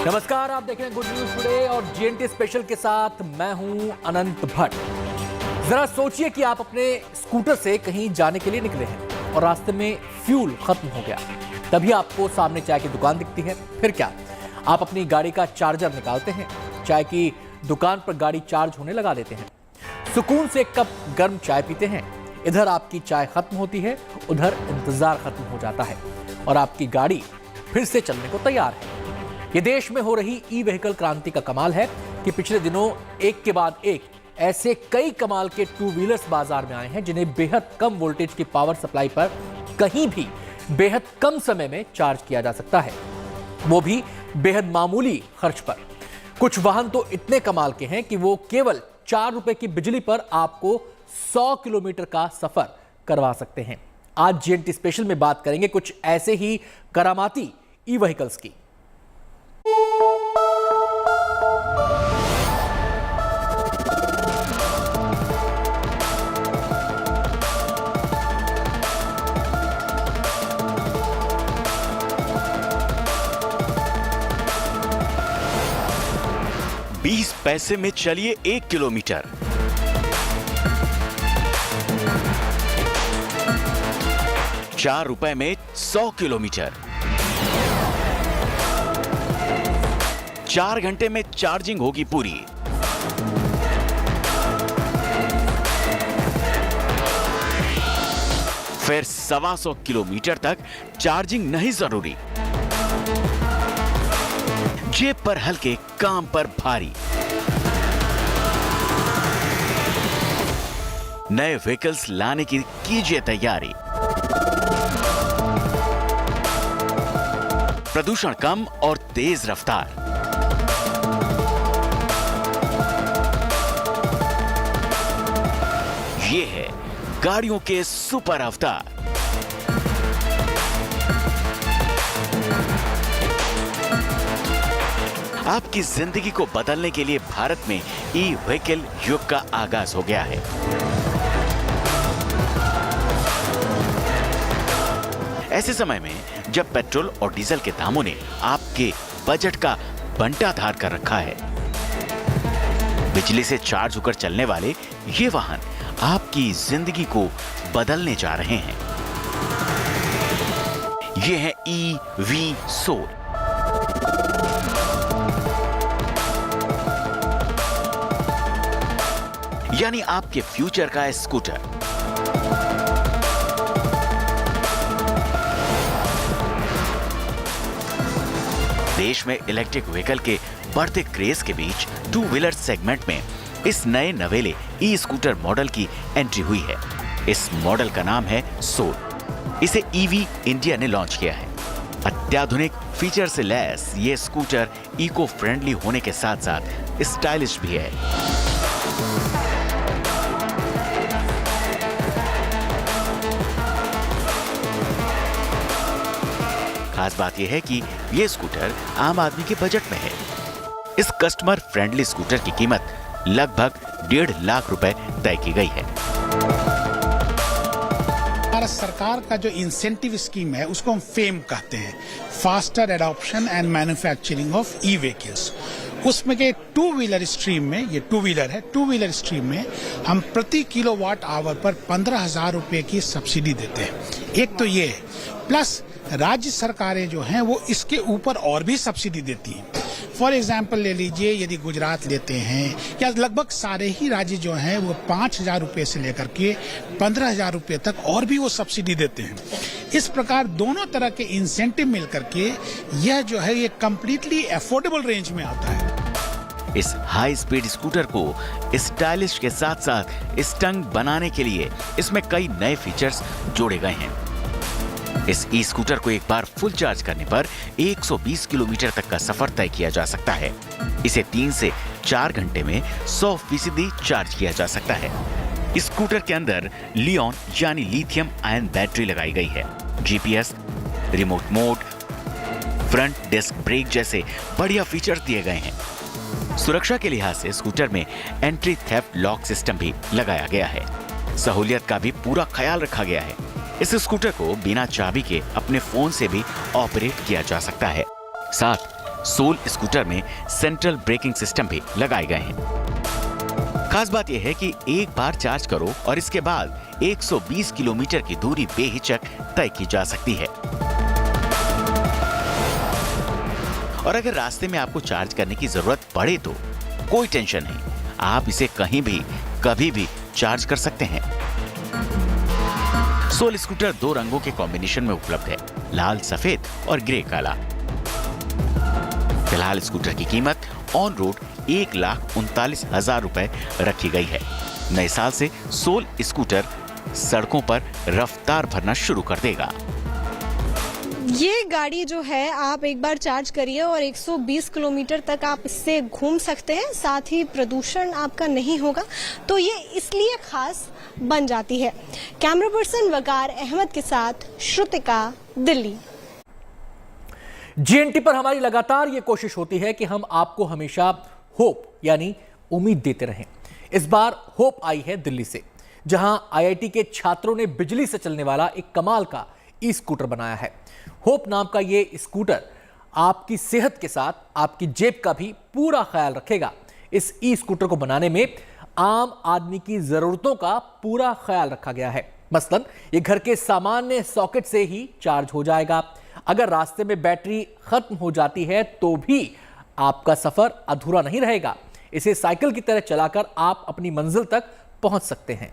नमस्कार, आप देख रहे हैं गुड न्यूज टुडे और जीएनटी स्पेशल के साथ मैं हूं अनंत भट्ट। जरा सोचिए कि आप अपने स्कूटर से कहीं जाने के लिए निकले हैं और रास्ते में फ्यूल खत्म हो गया। तभी आपको सामने चाय की दुकान दिखती है। फिर क्या, आप अपनी गाड़ी का चार्जर निकालते हैं, चाय की दुकान पर गाड़ी चार्ज होने लगा देते हैं, सुकून से एक कप गर्म चाय पीते हैं। इधर आपकी चाय खत्म होती है, उधर इंतजार खत्म हो जाता है और आपकी गाड़ी फिर से चलने को तैयार है। ये देश में हो रही ई व्हीकल क्रांति का कमाल है कि पिछले दिनों एक के बाद एक ऐसे कई कमाल के टू व्हीलर्स बाजार में आए हैं जिन्हें बेहद कम वोल्टेज की पावर सप्लाई पर कहीं भी बेहद कम समय में चार्ज किया जा सकता है, वो भी बेहद मामूली खर्च पर। कुछ वाहन तो इतने कमाल के हैं कि वो केवल 4 रुपए की बिजली पर आपको 100 किलोमीटर का सफर करवा सकते हैं। आज जीएनटी स्पेशल में बात करेंगे कुछ ऐसे ही करामाती ई व्हीकल्स की। बीस पैसे में चलिए 1 किलोमीटर। ₹4 में 100 किलोमीटर। 4 घंटे में चार्जिंग होगी पूरी। फिर 125 किलोमीटर तक चार्जिंग नहीं जरूरी। जेब पर हल्के, काम पर भारी। नए व्हीकल्स लाने की कीजिए तैयारी। प्रदूषण कम और तेज रफ्तार। ये है गाड़ियों के सुपर अवतार। आपकी जिंदगी को बदलने के लिए भारत में ई व्हीकल युग का आगाज हो गया है। ऐसे समय में जब पेट्रोल और डीजल के दामों ने आपके बजट का बंटाधार कर रखा है, बिजली से चार्ज होकर चलने वाले ये वाहन आपकी जिंदगी को बदलने जा रहे हैं। ये है ईवी सोल। यानी आपके फ्यूचर का स्कूटर। देश में इलेक्ट्रिक व्हीकल के बढ़ते क्रेज के बीच टू व्हीलर सेगमेंट में इस नए नवेले ई स्कूटर मॉडल की एंट्री हुई है। इस मॉडल का नाम है सोल। इसे ईवी इंडिया ने लॉन्च किया है। अत्याधुनिक फीचर से लैस ये स्कूटर इको फ्रेंडली होने के साथ साथ स्टाइलिश भी है। खास बात यह है कि यह स्कूटर आम आदमी के बजट में है। इस कस्टमर फ्रेंडली स्कूटर की कीमत लगभग 1.5 लाख रुपए तय की गई है। भारत सरकार का जो इंसेंटिव स्कीम है उसको हम फेम कहते हैं, faster adoption and manufacturing of E vehicles. उसमें के टू व्हीलर स्ट्रीम में, ये टू व्हीलर है, टू व्हीलर स्ट्रीम में हम प्रति किलोवाट आवर पर 15,000 रुपए की सब्सिडी देते हैं। एक तो ये है, प्लस राज्य सरकारें जो हैं वो इसके ऊपर और भी सब्सिडी देती हैं। फॉर एग्जाम्पल ले लीजिए, यदि गुजरात लेते हैं या लगभग सारे ही राज्य जो हैं वो 5,000 रुपए से लेकर के 15,000 रुपए तक और भी वो सब्सिडी देते हैं। इस प्रकार दोनों तरह के इंसेंटिव मिलकर के यह जो है ये कंप्लीटली अफोर्डेबल रेंज में आता है। इस हाई स्पीड स्कूटर को स्टाइलिश के साथ साथ स्टंग बनाने के लिए इसमें कई नए फीचर्स जोड़े गए हैं। इस ई स्कूटर को एक बार फुल चार्ज करने पर 120 किलोमीटर तक का सफर तय किया जा सकता है। इसे 3 से 4 घंटे में 100% चार्ज किया जा सकता है। इस स्कूटर के अंदर लियोन यानी लिथियम आयन बैटरी लगाई गई है। GPS, remote mode, front disc brake जैसे बढ़िया फीचर्स दिए गए हैं। सुरक्षा के लिहाज से स्कूटर में एंट्री थेफ्ट लॉक सिस्टम भी लगाया गया है। सहूलियत का भी पूरा ख्याल रखा गया है। इस स्कूटर को बिना चाबी के अपने फोन से भी ऑपरेट किया जा सकता है। साथ सोल स्कूटर में सेंट्रल ब्रेकिंग सिस्टम भी लगाए गए हैं। खास बात यह है कि एक बार चार्ज करो और इसके बाद 120 किलोमीटर की दूरी बेहिचक तय की जा सकती है। और अगर रास्ते में आपको चार्ज करने की जरूरत पड़े तो कोई टेंशन नहीं, आप इसे कहीं भी कभी भी चार्ज कर सकते हैं। सोल स्कूटर 2 रंगों के कॉम्बिनेशन में उपलब्ध है, लाल सफेद और ग्रे काला। फिलहाल स्कूटर की कीमत ऑन रोड 1,39,000 रुपए रखी गई है। नए साल से सोल स्कूटर सड़कों पर रफ्तार भरना शुरू कर देगा। ये गाड़ी जो है आप एक बार चार्ज करिए और 120 किलोमीटर तक आप इससे घूम सकते हैं, साथ ही प्रदूषण आपका नहीं होगा, तो ये इसलिए खास बन जाती है। कैमरा पर्सन वकार अहमद के साथ श्रुतिका, दिल्ली। जीएनटी पर हमारी लगातार ये कोशिश होती है कि हम आपको हमेशा होप यानी उम्मीद देते रहें। इस बार होप आई है दिल्ली से, जहां आईआईटी के छात्रों ने बिजली से चलने वाला एक कमाल का ई स्कूटर बनाया है। होप नाम का ये स्कूटर आपकी सेहत के साथ आपकी जेब का भी पूरा ख्याल रखेगा। इस ई स्कूटर को बनाने में आम आदमी की जरूरतों का पूरा ख्याल रखा गया है। मसलन ये घर के सामान्य सॉकेट से ही चार्ज हो जाएगा। अगर रास्ते में बैटरी खत्म हो जाती है तो भी आपका सफर अधूरा नहीं रहेगा। इसे साइकिल की तरह चलाकर आप अपनी मंजिल तक पहुंच सकते हैं।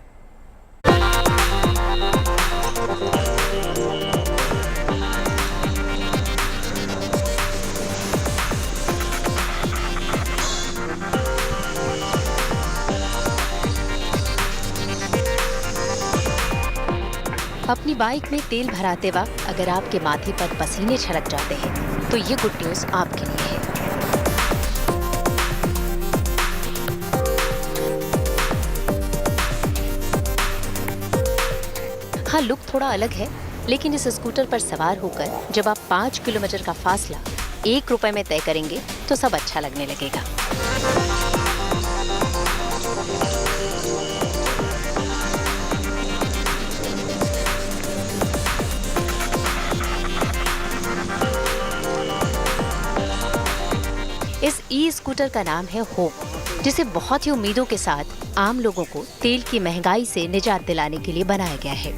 अपनी बाइक में तेल भराते वक्त अगर आपके माथे पर पसीने छलक जाते हैं तो ये गुड न्यूज आपके लिए है। हाँ, लुक थोड़ा अलग है, लेकिन इस स्कूटर पर सवार होकर जब आप 5 किलोमीटर का फासला 1 रुपए में तय करेंगे तो सब अच्छा लगने लगेगा। इस ई स्कूटर का नाम है होप, जिसे बहुत ही उम्मीदों के साथ आम लोगों को तेल की महंगाई से निजात दिलाने के लिए बनाया गया है।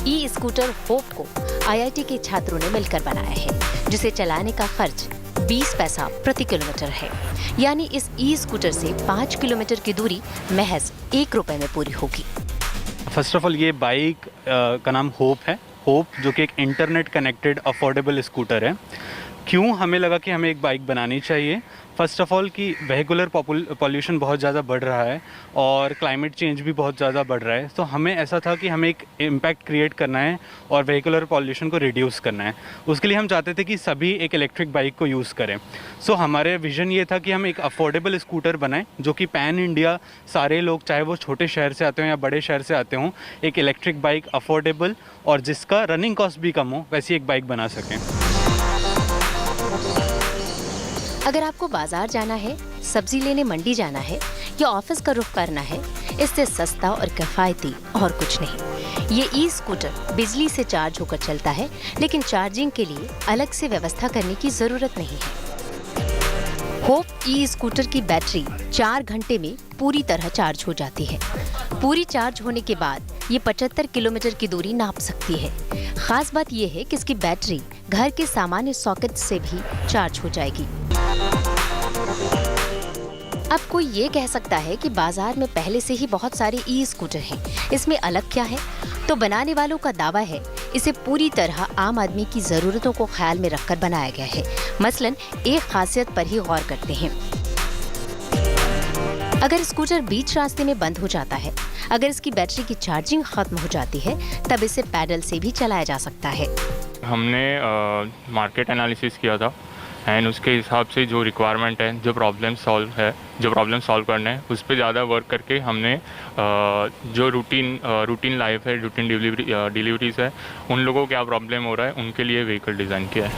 ई स्कूटर होप को आईआईटी के छात्रों ने मिलकर बनाया है, जिसे चलाने का खर्च 20 पैसा प्रति किलोमीटर है। यानी इस ई स्कूटर से 5 किलोमीटर की दूरी महज 1 रुपए में पूरी होगी। फर्स्ट ऑफ ऑल ये बाइक का नाम होप है। होप जो कि एक इंटरनेट कनेक्टेड अफोर्डेबल स्कूटर है। क्यों हमें लगा कि हमें एक बाइक बनानी चाहिए? फर्स्ट ऑफ ऑल कि वेहिकुलर पॉल्यूशन बहुत ज़्यादा बढ़ रहा है और क्लाइमेट चेंज भी बहुत ज़्यादा बढ़ रहा है, तो हमें ऐसा था कि हमें एक इम्पैक्ट क्रिएट करना है और वेहिकुलर पॉल्यूशन को रिड्यूस करना है। उसके लिए हम चाहते थे कि सभी एक इलेक्ट्रिक बाइक को यूज़ करें। सो हमारे विजन ये था कि हम एक अफोर्डेबल स्कूटर बनाएं जो कि पैन इंडिया सारे लोग, चाहे वो छोटे शहर से आते हों या बड़े शहर से आते हों, एक इलेक्ट्रिक बाइक अफोर्डेबल और जिसका रनिंग कॉस्ट भी कम हो, वैसी एक बाइक बना सकें। अगर आपको बाजार जाना है, सब्जी लेने मंडी जाना है या ऑफिस का रुख करना है, इससे सस्ता और किफायती और कुछ नहीं। ये ई स्कूटर बिजली से चार्ज होकर चलता है, लेकिन चार्जिंग के लिए अलग से व्यवस्था करने की जरूरत नहीं है। होप ई स्कूटर की बैटरी 4 घंटे में पूरी तरह चार्ज हो जाती है। पूरी चार्ज होने के बाद ये 75 किलोमीटर की दूरी नाप सकती है। खास बात यह है कि इसकी बैटरी घर के सामान्य सॉकेट से भी चार्ज हो जाएगी। अब कोई ये कह सकता है कि बाजार में पहले से ही बहुत सारे ई स्कूटर हैं, इसमें अलग क्या है? तो बनाने वालों का दावा है इसे पूरी तरह आम आदमी की जरूरतों को ख्याल में रखकर बनाया गया है। मसलन एक खासियत पर ही गौर करते हैं। अगर स्कूटर बीच रास्ते में बंद हो जाता है, अगर इसकी बैटरी की चार्जिंग खत्म हो जाती है, तब इसे पैडल से भी चलाया जा सकता है। हमने मार्केट एनालिसिस किया था एंड उसके हिसाब से जो रिक्वायरमेंट है, जो प्रॉब्लम सॉल्व करना है, उस पर ज़्यादा वर्क करके हमने जो रूटीन लाइफ है, रूटीन डिलीवरीज है, उन लोगों को क्या प्रॉब्लम हो रहा है, उनके लिए व्हीकल डिज़ाइन किया है।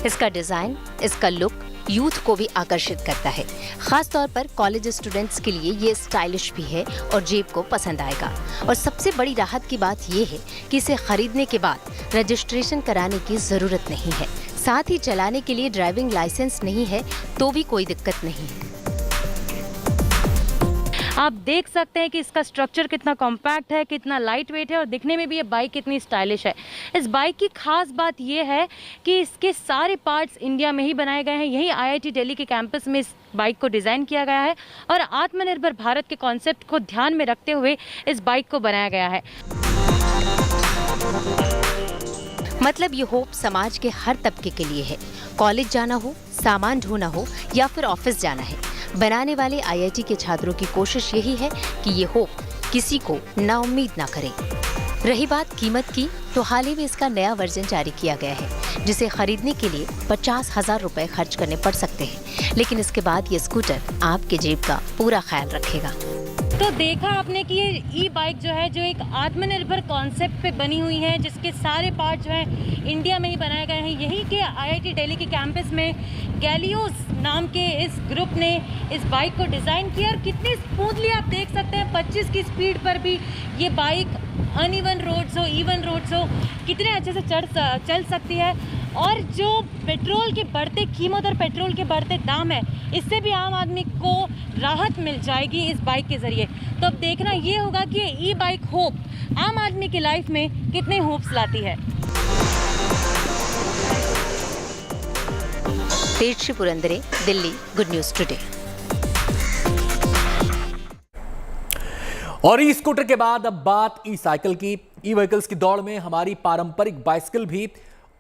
इसका डिज़ाइन, इसका लुक यूथ को भी आकर्षित करता है। खास तौर पर कॉलेज स्टूडेंट्स के लिए ये स्टाइलिश भी है और जेब को पसंद आएगा। और सबसे बड़ी राहत की बात ये है कि इसे खरीदने के बाद रजिस्ट्रेशन कराने की जरूरत नहीं है। साथ ही चलाने के लिए ड्राइविंग लाइसेंस नहीं है तो भी कोई दिक्कत नहीं है। आप देख सकते हैं कि इसका स्ट्रक्चर कितना कॉम्पैक्ट है, कितना लाइट वेट है और दिखने में भी ये बाइक कितनी स्टाइलिश है। इस बाइक की खास बात ये है कि इसके सारे पार्ट्स इंडिया में ही बनाए गए हैं। यही IIT दिल्ली के कैंपस में इस बाइक को डिज़ाइन किया गया है और आत्मनिर्भर भारत के कॉन्सेप्ट को ध्यान में रखते हुए इस बाइक को बनाया गया है। मतलब ये होप समाज के हर तबके के लिए है। कॉलेज जाना हो, सामान ढोना हो या फिर ऑफिस जाना है, बनाने वाले IIT के छात्रों की कोशिश यही है कि ये होप किसी को नाउम्मीद ना करे। रही बात कीमत की, तो हाल ही में इसका नया वर्जन जारी किया गया है, जिसे खरीदने के लिए 50,000 रुपए खर्च करने पड़ सकते हैं। लेकिन इसके बाद ये स्कूटर आपके जेब का पूरा ख्याल रखेगा। तो देखा आपने कि ये ई बाइक जो है, जो एक आत्मनिर्भर कॉन्सेप्ट पे बनी हुई है, जिसके सारे पार्ट जो हैं इंडिया में ही बनाए गए हैं। यहीं के IIT दिल्ली के कैंपस में गैलियोस नाम के इस ग्रुप ने इस बाइक को डिज़ाइन किया और कितनी स्मूथली आप देख सकते हैं 25 की स्पीड पर भी ये बाइक अनइवन रोड्स हो, इवन रोड्स हो, कितने अच्छे से चल सकती है। और जो पेट्रोल की बढ़ते कीमत और पेट्रोल के बढ़ते दाम है, इससे भी आम आदमी को राहत मिल जाएगी इस बाइक के ज़रिए। तो अब देखना ये होगा कि ये ई बाइक होप आम आदमी की लाइफ में कितने होप्स लाती है। Tejashri Purandare, Delhi, good news today. और ई स्कूटर के बाद अब बात ई साइकिल की। ई व्हीकल्स की दौड़ में हमारी पारंपरिक बाइसिकल भी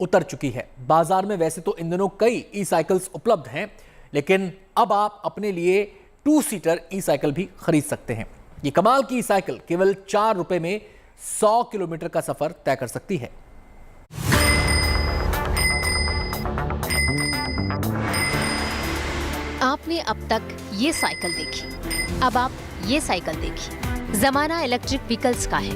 उतर चुकी है। बाजार में वैसे तो इन दिनों कई ई साइकिल्स उपलब्ध हैं, लेकिन अब आप अपने लिए 2 सीटर ई साइकिल भी खरीद सकते हैं। ये कमाल की ई साइकिल केवल 4 रुपए में 100 किलोमीटर का सफर तय कर सकती है। आपने अब तक ये साइकिल देखी, अब आप ये साइकिल देखिए। जमाना इलेक्ट्रिक व्हीकल्स का है,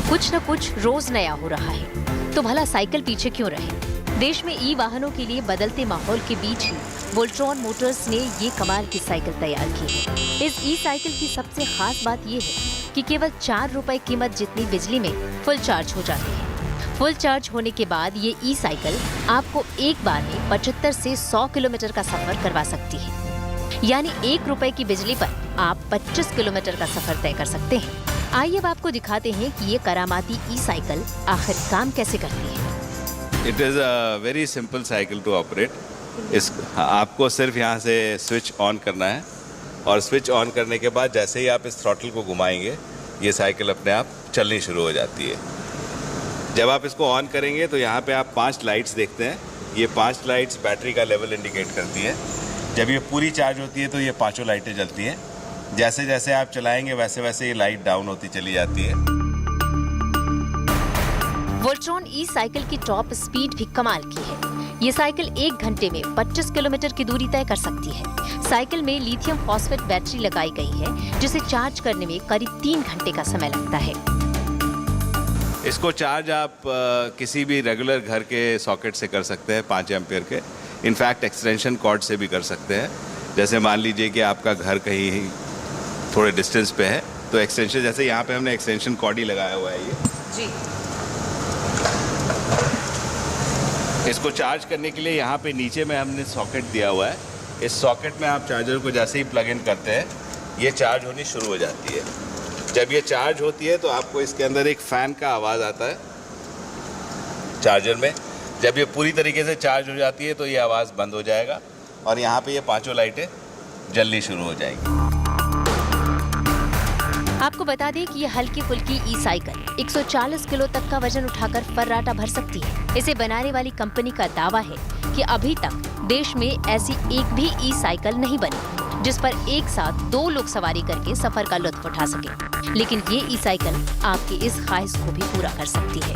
कुछ न कुछ रोज नया हो रहा है, तो भला साइकिल पीछे क्यों रहे। देश में ई वाहनों के लिए बदलते माहौल के बीच ही वोल्ट्रॉन मोटर्स ने ये कमाल की साइकिल तैयार की है। इस ई साइकिल की सबसे खास बात ये है कि केवल 4 रुपए कीमत जितनी बिजली में फुल चार्ज हो जाती है। फुल चार्ज होने के बाद ये ई साइकिल आपको एक बार में 75 से 100 किलोमीटर का सफर करवा सकती है। यानी 1 रुपए की बिजली पर आप 25 किलोमीटर का सफर तय कर सकते हैं। आइए अब आपको दिखाते हैं कि ये करामाती ई साइकिल आखिर काम कैसे करती है। It is a very simple cycle to operate. आपको सिर्फ यहाँ से स्विच ऑन करना है और स्विच ऑन करने के बाद जैसे ही आप इस थ्रॉटल को घुमाएंगे, ये साइकिल अपने आप चलनी शुरू हो जाती है। जब आप इसको ऑन करेंगे तो यहाँ पे आप 5 लाइट्स देखते हैं। ये 5 लाइट्स बैटरी का लेवल इंडिकेट करती है। जब ये पूरी चार्ज होती है तो ये 5 लाइटें जलती हैं। जैसे जैसे आप चलाएंगे वैसे वैसे ये लाइट डाउन होती चली जाती है। वोल्ट्रॉन ई साइकिल की टॉप स्पीड भी कमाल की है। ये साइकिल 1 घंटे में 25 किलोमीटर की दूरी तय कर सकती है। साइकिल में लिथियम फॉस्फेट बैटरी लगाई गई है, जिसे चार्ज करने में करीब 3 घंटे का समय लगता है। इसको चार्ज आप किसी भी रेगुलर घर के सॉकेट से कर सकते हैं, 5 एम्पियर के। इनफैक्ट एक्सटेंशन कॉर्ड से भी कर सकते हैं। जैसे मान लीजिए कि आपका घर कहीं थोड़े डिस्टेंस पे है, तो एक्सटेंशन, जैसे यहाँ पे हमने एक्सटेंशन कॉर्ड ही लगाया हुआ है ये जी। इसको चार्ज करने के लिए यहाँ पे नीचे में हमने सॉकेट दिया हुआ है। इस सॉकेट में आप चार्जर को जैसे ही प्लग इन करते हैं, ये चार्ज होनी शुरू हो जाती है। जब ये चार्ज होती है तो आपको इसके अंदर एक फ़ैन का आवाज़ आता है चार्जर में। जब ये पूरी तरीके से चार्ज हो जाती है तो ये आवाज़ बंद हो जाएगा और यहाँ पे ये 5 लाइटें जलनी शुरू हो जाएंगी। आपको बता दें कि ये हल्की फुल्की ई साइकिल 140 किलो तक का वजन उठाकर फर्राटा भर सकती है। इसे बनाने वाली कंपनी का दावा है कि अभी तक देश में ऐसी एक भी ई साइकिल नहीं बनी जिस पर एक साथ 2 लोग सवारी करके सफर का लुत्फ उठा सके। लेकिन ये ई साइकिल आपकी इस ख्वाहिश को भी पूरा कर सकती है।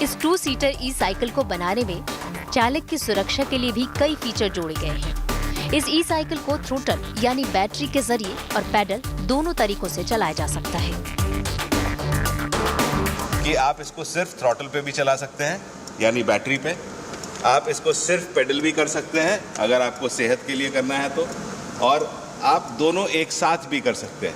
इस 2 सीटर ई साइकिल को बनाने में चालक की सुरक्षा के लिए भी कई फीचर जोड़े गए हैं। इस ई साइकिल को थ्रोटल यानी बैटरी के जरिए और पैडल दोनों तरीकों से चलाया जा सकता है। कि आप इसको सिर्फ थ्रॉटल पे भी चला सकते हैं, यानी बैटरी पे, आप इसको सिर्फ पेडल भी कर सकते हैं अगर आपको सेहत के लिए करना है तो, और आप दोनों एक साथ भी कर सकते हैं।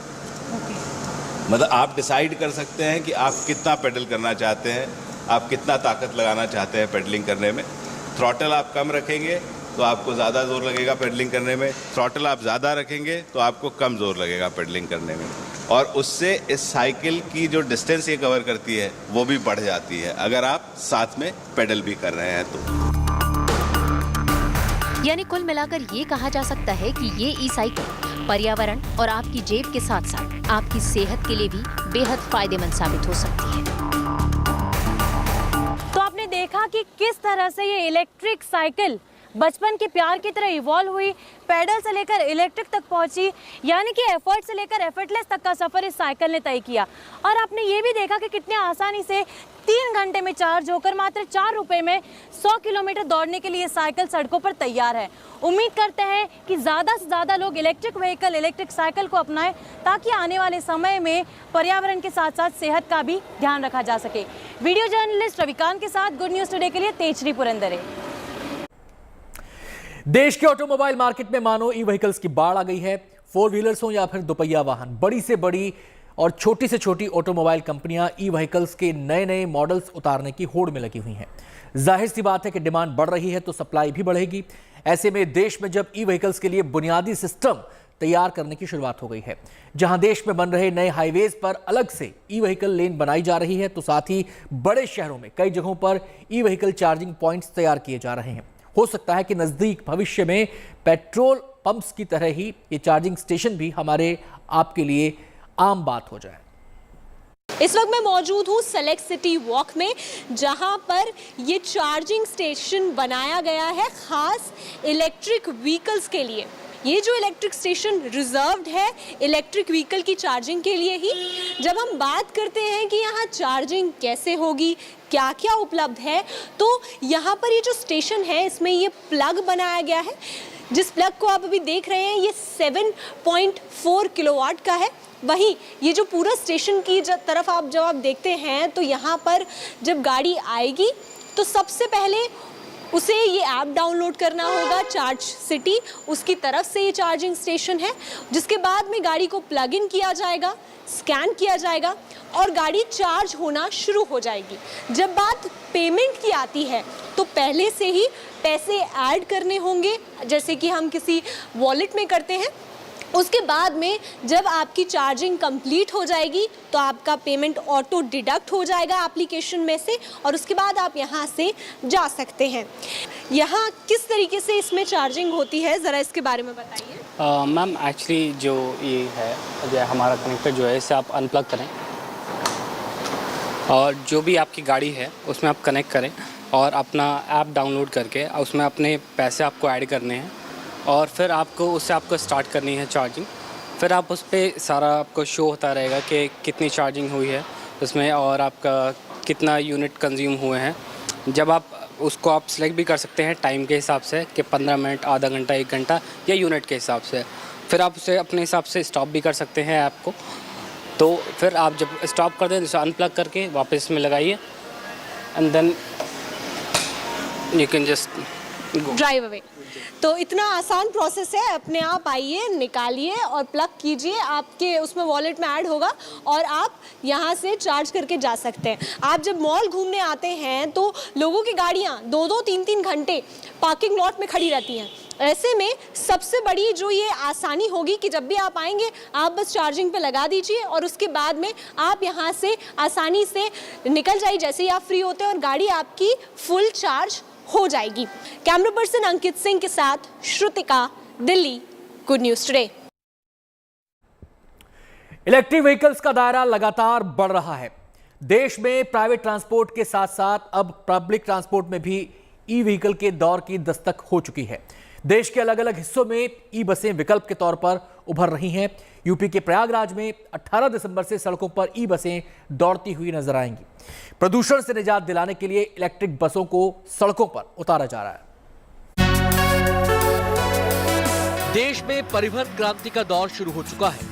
मतलब आप डिसाइड कर सकते हैं कि आप कितना पेडल करना चाहते हैं, आप कितना ताकत लगाना चाहते हैं पेडलिंग करने में। थ्रॉटल आप कम रखेंगे तो आपको ज़्यादा जोर लगेगा पेडलिंग करने में, थ्रॉटल आप ज़्यादा रखेंगे तो आपको कम जोर लगेगा पेडलिंग करने में, और उससे इस साइकिल की जो डिस्टेंस ये कवर करती है वो भी बढ़ जाती है अगर आप साथ में पेडल भी कर रहे हैं तो। यानी कुल मिलाकर ये कहा जा सकता है कि ये ई साइकिल पर्यावरण और आपकी जेब के साथ साथ आपकी सेहत के लिए भी बेहद फायदेमंद साबित हो सकती है। तो आपने देखा कि किस तरह से ये इलेक्ट्रिक साइकिल बचपन के प्यार की तरह इवॉल्व हुई, पैडल से लेकर इलेक्ट्रिक तक पहुंची, यानी कि एफर्ट से लेकर एफर्टलेस तक का सफर इस साइकिल ने तय किया। और आपने ये भी देखा कि कितने आसानी से 3 घंटे में चार्ज होकर मात्र 4 रुपए में 100 किलोमीटर दौड़ने के लिए साइकिल सड़कों पर तैयार है। उम्मीद करते हैं कि ज़्यादा से ज़्यादा लोग इलेक्ट्रिक व्हीकल, इलेक्ट्रिक साइकिल को अपनाएं ताकि आने वाले समय में पर्यावरण के साथ साथ सेहत का भी ध्यान रखा जा सके। वीडियो जर्नलिस्ट रविकांत के साथ गुड न्यूज़ टुडे के लिए तेजश्री पुरंदरे। देश के ऑटोमोबाइल मार्केट में मानो ई व्हीकल्स की बाढ़ आ गई है। 4 व्हीलर्स हो या फिर दोपहिया वाहन, बड़ी से बड़ी और छोटी से छोटी ऑटोमोबाइल कंपनियां ई व्हीकल्स के नए नए मॉडल्स उतारने की होड़ में लगी हुई हैं। जाहिर सी बात है कि डिमांड बढ़ रही है तो सप्लाई भी बढ़ेगी। ऐसे में देश में जब ई व्हीकल्स के लिए बुनियादी सिस्टम तैयार करने की शुरुआत हो गई है, जहां देश में बन रहे नए हाईवेज पर अलग से ई व्हीकल लेन बनाई जा रही है, तो साथ ही बड़े शहरों में कई जगहों पर ई व्हीकल चार्जिंग पॉइंट्स तैयार किए जा रहे हैं। हो सकता है कि नजदीक भविष्य में पेट्रोल पंप्स की तरह ही ये चार्जिंग स्टेशन भी हमारे आपके लिए आम बात हो जाए। इस वक्त मैं मौजूद हूँ सेलेक्ट सिटी वॉक में, जहाँ पर ये चार्जिंग स्टेशन बनाया गया है खास इलेक्ट्रिक व्हीकल्स के लिए। ये जो इलेक्ट्रिक स्टेशन रिजर्व्ड है इलेक्ट्रिक व्हीकल की चार्जिंग के लिए ही। जब हम बात करते हैं कि यहाँ चार्जिंग कैसे होगी, क्या क्या उपलब्ध है, तो यहाँ पर ये जो स्टेशन है इसमें ये प्लग बनाया गया है। जिस प्लग को आप अभी देख रहे हैं ये 7.4 किलोवाट का है। वहीं ये जो पूरा स्टेशन की तरफ जब आप देखते हैं तो यहाँ पर जब गाड़ी आएगी तो सबसे पहले उसे ये ऐप डाउनलोड करना होगा चार्ज सिटी, उसकी तरफ से ये चार्जिंग स्टेशन है, जिसके बाद में गाड़ी को प्लग इन किया जाएगा, स्कैन किया जाएगा और गाड़ी चार्ज होना शुरू हो जाएगी। जब बात पेमेंट की आती है तो पहले से ही पैसे ऐड करने होंगे, जैसे कि हम किसी वॉलेट में करते हैं। उसके बाद में जब आपकी चार्जिंग कंप्लीट हो जाएगी तो आपका पेमेंट ऑटो डिडक्ट हो जाएगा एप्लीकेशन में से और उसके बाद आप यहाँ से जा सकते हैं। यहाँ किस तरीके से इसमें चार्जिंग होती है, ज़रा इसके बारे में बताइए। मैम एक्चुअली जो ये है, जो हमारा कनेक्टर जो है इसे आप अनप्लग करें और जो भी आपकी गाड़ी है उसमें आप कनेक्ट करें और अपना ऐप डाउनलोड करके उसमें अपने पैसे आपको ऐड करने हैं और फिर आपको उससे आपको स्टार्ट करनी है चार्जिंग। फिर आप उस पर सारा आपको शो होता रहेगा कि कितनी चार्जिंग हुई है उसमें और आपका कितना यूनिट कंज्यूम हुए हैं। जब आप उसको आप सिलेक्ट भी कर सकते हैं टाइम के हिसाब से कि 15 मिनट, आधा घंटा, 1 घंटा या यूनिट के हिसाब से। फिर आप उसे अपने हिसाब से स्टॉप भी कर सकते हैं ऐप को। तो फिर आप जब स्टॉप कर दें तो अनप्लग करके वापस इसमें लगाइए and then you can just drive away. तो इतना आसान प्रोसेस है, अपने आप आइए, निकालिए और प्लग कीजिए, आपके उसमें वॉलेट में ऐड होगा और आप यहाँ से चार्ज करके जा सकते हैं। आप जब मॉल घूमने आते हैं तो लोगों की गाड़ियाँ 2-2, 3-3 घंटे पार्किंग लॉट में खड़ी रहती हैं। ऐसे में सबसे बड़ी जो ये आसानी होगी कि जब भी आप आएंगे आप बस चार्जिंग पे लगा दीजिए और उसके बाद में आप यहाँ से आसानी से निकल जाइए जैसे ही आप फ्री होते हैं और गाड़ी आपकी फुल चार्ज हो जाएगी। कैमरा पर्सन अंकित सिंह के साथ Shrutika, Delhi, good news today. Electric vehicles का दायरा लगातार बढ़ रहा है। देश में प्राइवेट ट्रांसपोर्ट के साथ साथ अब पब्लिक ट्रांसपोर्ट में भी ई व्हीकल के दौर की दस्तक हो चुकी है। देश के अलग अलग हिस्सों में ई बसें विकल्प के तौर पर उभर रही हैं। यूपी के प्रयागराज में 18 दिसंबर से सड़कों पर ई बसें दौड़ती हुई नजर आएंगी। प्रदूषण से निजात दिलाने के लिए इलेक्ट्रिक बसों को सड़कों पर उतारा जा रहा है। देश में परिवहन क्रांति का दौर शुरू हो चुका है।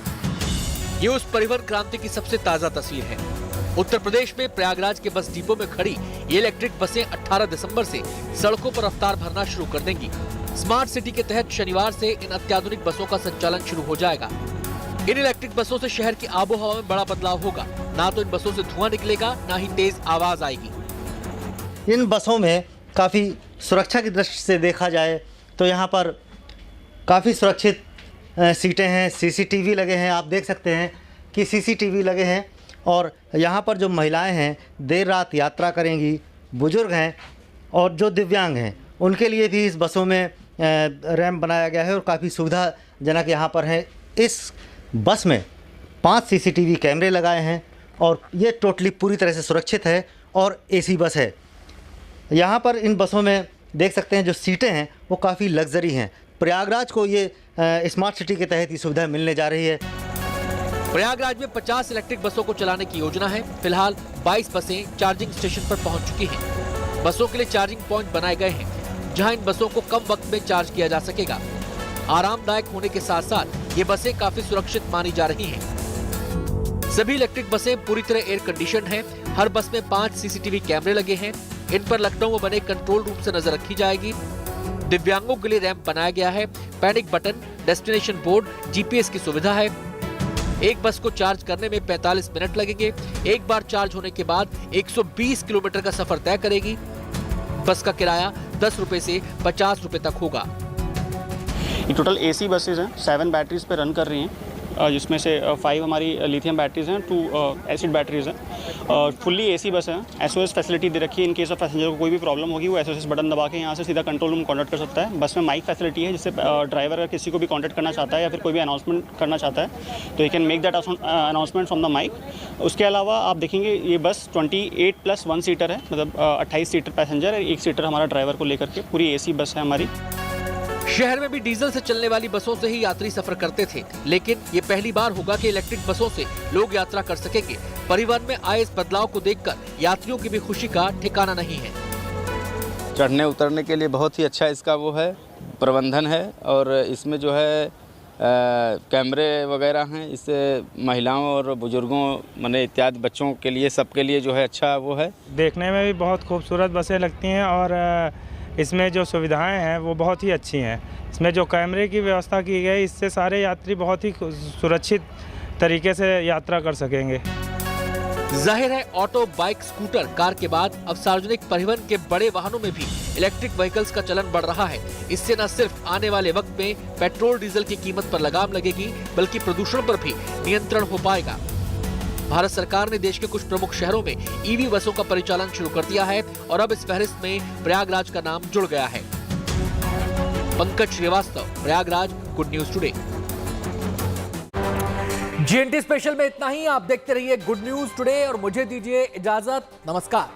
ये उस परिवहन क्रांति की सबसे ताजा तस्वीर है। उत्तर प्रदेश में प्रयागराज के बस डिपो में खड़ी ये इलेक्ट्रिक बसें 18 दिसंबर से सड़कों पर रफ्तार भरना शुरू कर देंगी। स्मार्ट सिटी के तहत शनिवार से इन अत्याधुनिक बसों का संचालन शुरू हो जाएगा। इन इलेक्ट्रिक बसों से शहर की आबोहवा में बड़ा बदलाव होगा। ना तो इन बसों से धुआं निकलेगा, ना ही तेज आवाज आएगी। इन बसों में काफ़ी सुरक्षा की दृष्टि से देखा जाए तो यहाँ पर काफ़ी सुरक्षित सीटें हैं। सीसीटीवी लगे हैं, आप देख सकते हैं कि सीसीटीवी लगे हैं। और यहाँ पर जो महिलाएं हैं देर रात यात्रा करेंगी, बुजुर्ग हैं और जो दिव्यांग हैं उनके लिए भी इस बसों में रैंप बनाया गया है और काफ़ी सुविधाजनक यहाँ पर है। इस बस में 5 सीसीटीवी कैमरे लगाए हैं और ये टोटली पूरी तरह से सुरक्षित है और एसी बस है। यहाँ पर इन बसों में देख सकते हैं जो सीटें हैं वो काफ़ी लग्जरी हैं। प्रयागराज को ये स्मार्ट सिटी के तहत ये सुविधा मिलने जा रही है। प्रयागराज में 50 इलेक्ट्रिक बसों को चलाने की योजना है। फिलहाल 22 बसें चार्जिंग स्टेशन पर पहुंच चुकी हैं। बसों के लिए चार्जिंग पॉइंट बनाए गए हैं, जहां इन बसों को कम वक्त में चार्ज किया जा सकेगा। आरामदायक होने के साथ साथ ये बसें काफी सुरक्षित मानी जा रही हैं। सभी इलेक्ट्रिक बसें पूरी तरह एयर कंडीशन हैं। हर बस में 5 सीसीटीवी कैमरे लगे हैं। इन पर लखनऊ में बने कंट्रोल रूम से नजर रखी जाएगी। दिव्यांगों के लिए रैंप बनाया गया है। Panic button, destination board, GPS की सुविधा है। एक बस को चार्ज करने में 45 मिनट लगेंगे। एक बार चार्ज होने के बाद 120 किलोमीटर का सफर तय करेगी। बस का किराया 10 रुपए से 50 रुपए तक होगा। ये टोटल एसी बसेज हैं, 7 बैटरीज पे रन कर रही हैं, जिसमें से 5 हमारी लिथियम बैटरीज हैं, 2 एसिड बैटरीज हैं। फुल्ली एसी बस है। एसओएस फैसिलिटी दे रखी है। इन केस ऑफ पैसेंजर को कोई भी प्रॉब्लम होगी वो एसओएस बटन दबा के यहाँ से सीधा कंट्रोल रूम कॉन्टैक्ट कर सकता है। बस में माइक फैसिलिटी है, जिससे ड्राइवर अगर किसी को भी कॉन्टैक्ट करना चाहता है या फिर कोई भी अनाउंसमेंट करना चाहता है तो you can make that announcement from the mic. उसके अलावा आप देखेंगे ये बस 28+1 सीटर है, मतलब 28 सीटर पैसेंजर है, 1 सीटर हमारा ड्राइवर को लेकर के पूरी एसी बस है हमारी। शहर में भी डीजल से चलने वाली बसों से ही यात्री सफर करते थे, लेकिन ये पहली बार होगा कि इलेक्ट्रिक बसों से लोग यात्रा कर सकेंगे। परिवहन में आए इस बदलाव को देखकर यात्रियों की भी खुशी का ठिकाना नहीं है। चढ़ने उतरने के लिए बहुत ही अच्छा इसका वो है, प्रबंधन है और इसमें जो है कैमरे वगैरह हैं। इससे महिलाओं और बुजुर्गों माने इत्यादि बच्चों के लिए सबके लिए जो है अच्छा वो है। देखने में भी बहुत खूबसूरत बसें लगती हैं और इसमें जो सुविधाएं हैं वो बहुत ही अच्छी हैं। इसमें जो कैमरे की व्यवस्था की गई, इससे सारे यात्री बहुत ही सुरक्षित तरीके से यात्रा कर सकेंगे। जाहिर है ऑटो, बाइक, स्कूटर, कार के बाद अब सार्वजनिक परिवहन के बड़े वाहनों में भी इलेक्ट्रिक व्हीकल्स का चलन बढ़ रहा है। इससे न सिर्फ आने वाले वक्त में पेट्रोल डीजल की कीमत पर लगाम लगेगी, बल्कि प्रदूषण पर भी नियंत्रण हो पाएगा। भारत सरकार ने देश के कुछ प्रमुख शहरों में ईवी बसों का परिचालन शुरू कर दिया है और अब इस फहरिस्त में प्रयागराज का नाम जुड़ गया है। Pankaj Srivastava, Prayagraj, good news today. GNT special में इतना ही। आप देखते रहिए गुड न्यूज टुडे और मुझे दीजिए इजाजत। नमस्कार।